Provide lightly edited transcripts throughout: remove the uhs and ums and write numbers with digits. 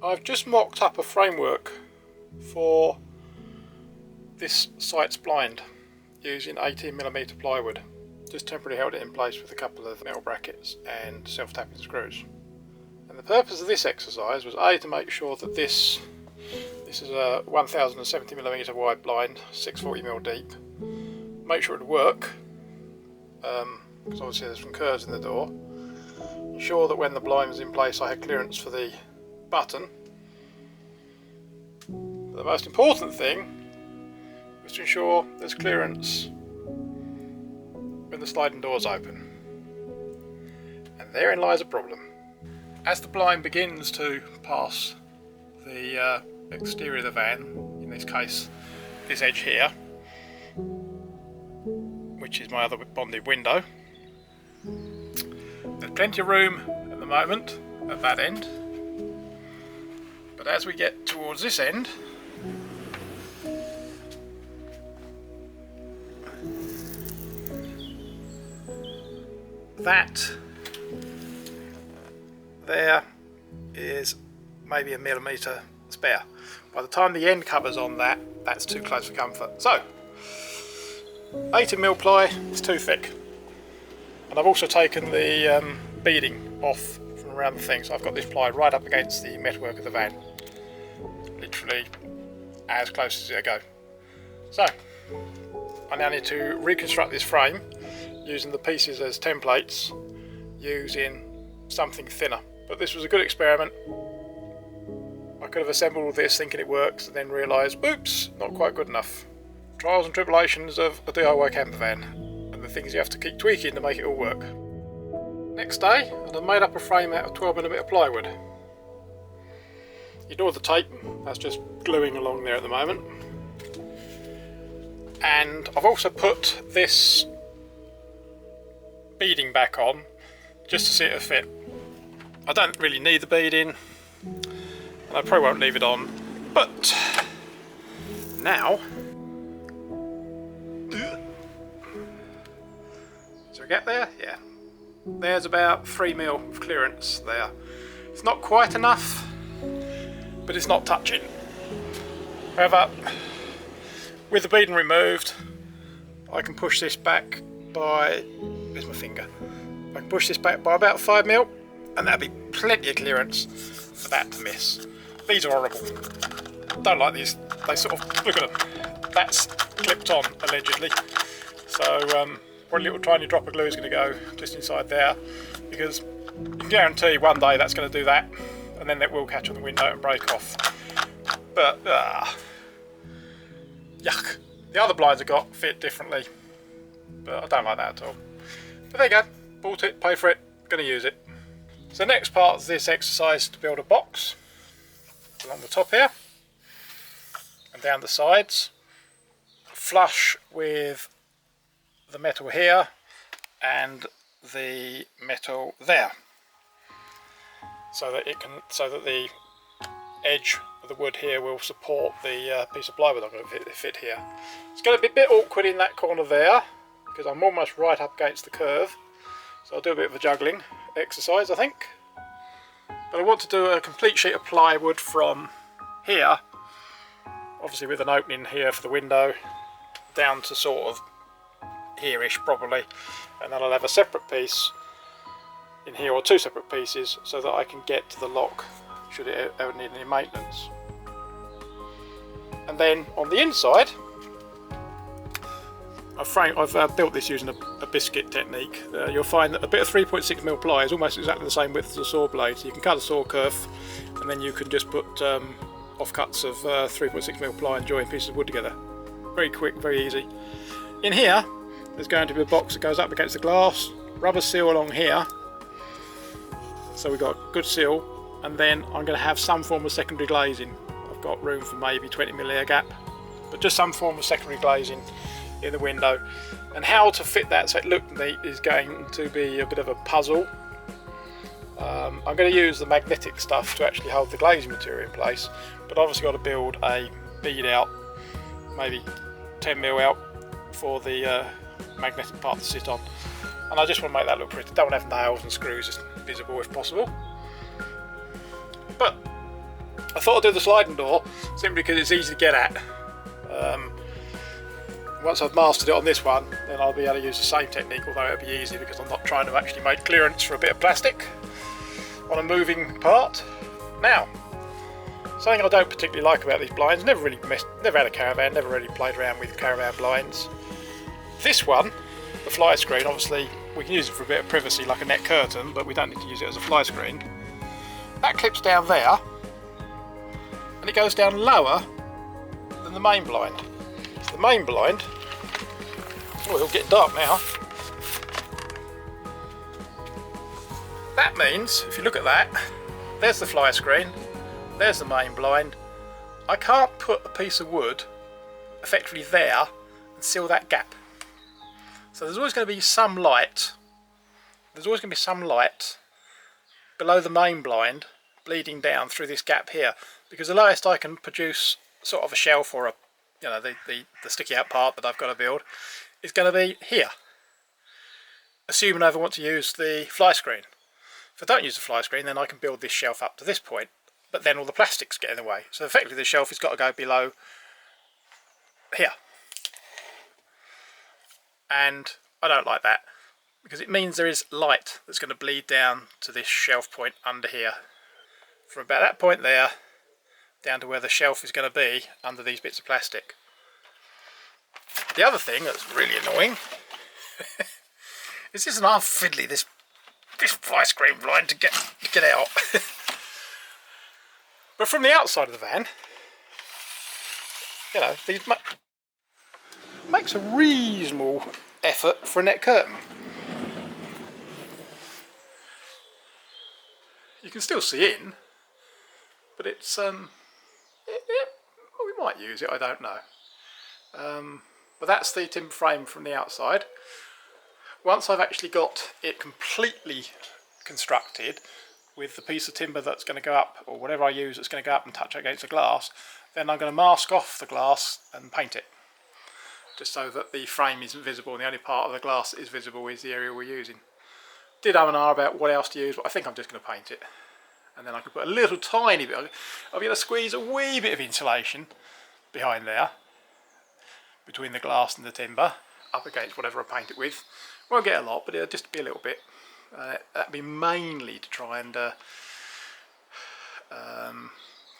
I've just mocked up a framework for this Seitz blind using 18mm plywood. Just temporarily held it in place with a couple of metal brackets and self-tapping screws. And the purpose of this exercise was A, to make sure that this is a 1070mm wide blind, 640mm deep. Make sure it would work, because obviously there's some curves in the door. Ensure that when the blind was in place I had clearance for the button. But the most important thing was to ensure there's clearance when the sliding door's open. And therein lies a problem. As the blind begins to pass the exterior of the van, in this case this edge here, which is my other bonded window, there's plenty of room at the moment at that end, but as we get towards this end, that there is maybe a millimetre spare. By the time the end cover's on that, that's too close for comfort. So 18mm ply is too thick, and I've also taken the beading off from around the thing, so I've got this ply right up against the metalwork of the van, literally as close as it'll go. So I now need to reconstruct this frame using the pieces as templates, using something thinner. But this was a good experiment. I could have assembled all this thinking it works and then realised, oops, not quite good enough. Trials and tribulations of a DIY camper van, and the things you have to keep tweaking to make it all work. Next day, I've made up a frame out of 12mm plywood. Ignore the tape, that's just gluing along there at the moment. And I've also put this beading back on just to see it fit. I don't really need the beading, and I probably won't leave it on, but now, so we get there? Yeah. There's about 3mm of clearance there. It's not quite enough, but it's not touching. However, with the beading removed, I can push this back by, where's my finger? I can push this back by about 5mm, and that'll be plenty of clearance for that to miss. These are horrible. Don't like these. They sort of, look at them. That's clipped on, allegedly. So one little tiny drop of glue is going to go just inside there, because you can guarantee one day that's going to do that, and then that will catch on the window and break off. But yuck. The other blinds I got fit differently, but I don't like that at all. But there you go. Bought it, paid for it, going to use it. So the next part of this exercise is to build a box along the top here and down the sides, flush with the metal here and the metal there, so that the edge of the wood here will support the piece of plywood I'm going to fit here. It's going to be a bit awkward in that corner there because I'm almost right up against the curve, so I'll do a bit of a juggling exercise, I think. But I want to do a complete sheet of plywood from here, obviously with an opening here for the window, down to sort of here-ish probably, and then I'll have a separate piece in here, or two separate pieces, so that I can get to the lock should it ever need any maintenance. And then on the inside, I've built this using a biscuit technique. You'll find that a bit of 3.6mm ply is almost exactly the same width as a saw blade. So you can cut a saw curve, and then you can just put offcuts of 3.6mm ply and join pieces of wood together. Very quick, very easy. In here, there's going to be a box that goes up against the glass, rubber seal along here, so we've got a good seal, and then I'm going to have some form of secondary glazing. I've got room for maybe 20mm air gap, but just some form of secondary glazing in the window. And how to fit that so it looks neat is going to be a bit of a puzzle. I'm going to use the magnetic stuff to actually hold the glazing material in place, but obviously got to build a bead out, maybe 10mm out for the magnetic part to sit on, and I just want to make that look pretty. Don't want to have nails and screws visible if possible. But I thought I'd do the sliding door simply because it's easy to get at. Once I've mastered it on this one, then I'll be able to use the same technique, although it'll be easy because I'm not trying to actually make clearance for a bit of plastic on a moving part. Now, something I don't particularly like about these blinds, never had a caravan, never really played around with caravan blinds. This one, the fly screen, obviously we can use it for a bit of privacy like a net curtain, but we don't need to use it as a fly screen. That clips down there, and it goes down lower than the main blind. So the main blind, oh, it'll get dark now. That means, if you look at that, there's the fly screen, there's the main blind. I can't put a piece of wood effectively there and seal that gap. So there's always going to be some light. There's always going to be some light below the main blind bleeding down through this gap here, because the lowest I can produce sort of a shelf or a, you know, the sticky out part that I've got to build is going to be here, assuming I ever want to use the fly screen. If I don't use the fly screen, then I can build this shelf up to this point, but then all the plastics get in the way. So effectively the shelf has got to go below here. And I don't like that, because it means there is light that's going to bleed down to this shelf point under here. From about that point there, down to where the shelf is going to be under these bits of plastic. The other thing that's really annoying is this half fiddly, this fly screen blind to get out. But from the outside of the van, you know, these makes a reasonable effort for a net curtain. You can still see in, but it's well, we might use it, I don't know. But that's the timber frame from the outside. Once I've actually got it completely constructed with the piece of timber that's going to go up, or whatever I use that's going to go up and touch against the glass, then I'm going to mask off the glass and paint it, just so that the frame isn't visible and the only part of the glass that is visible is the area we're using. Did have an R about what else to use, but I think I'm just going to paint it. And then I can put a little tiny bit, I'll be able to squeeze a wee bit of insulation behind there, between the glass and the timber, up against whatever I paint it with. Won't get a lot, but it'll just be a little bit. That'll be mainly to try and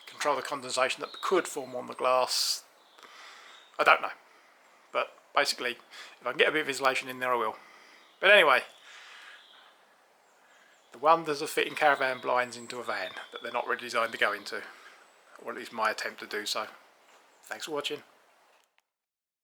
control the condensation that could form on the glass. I don't know. But basically, if I can get a bit of insulation in there, I will. But anyway, the wonders of fitting caravan blinds into a van that they're not really designed to go into, or at least my attempt to do so. Thanks for watching.